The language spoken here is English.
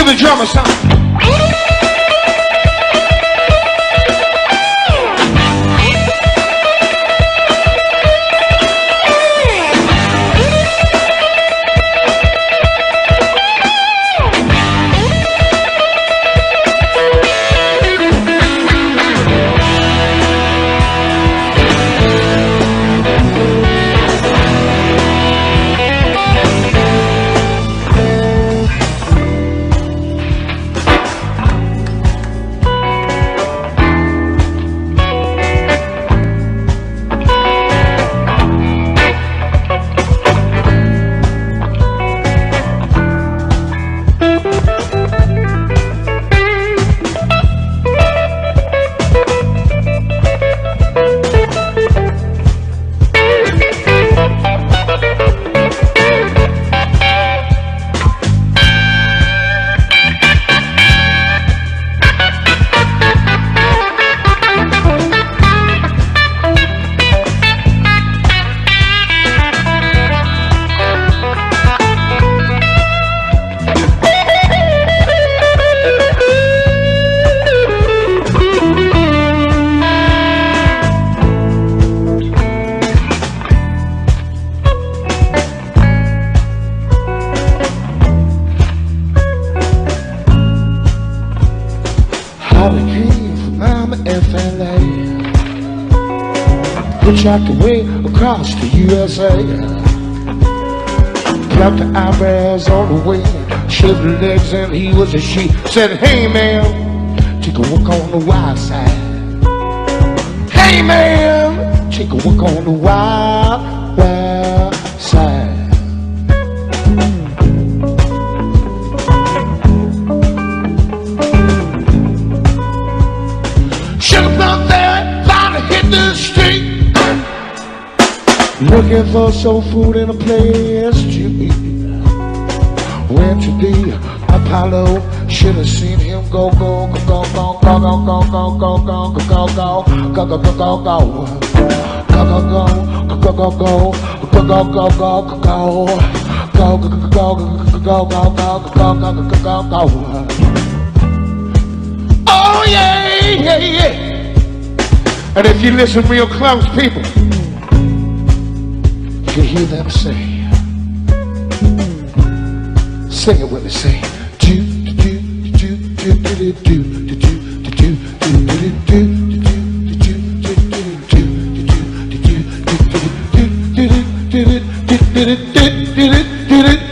Give the drummer something. Hitchhiked away across the USA. Plucked the eyebrows all the way, shaved the legs and he was a sheep. Said, hey man, take a walk on the wild side. Hey man, take a walk on the wild, wild side. Sugar plum there, finally hit the street. Looking for soul food and a place to eat. Went to the Apollo, should have seen him go, go, go, go, go, go, go, go, go, go, go, go, go, go, go, go, go, go, oh yeah, yeah, yeah. And if you listen real close, people, you hear them say, sing it with me, say, do do do do do do do do do do do do do do.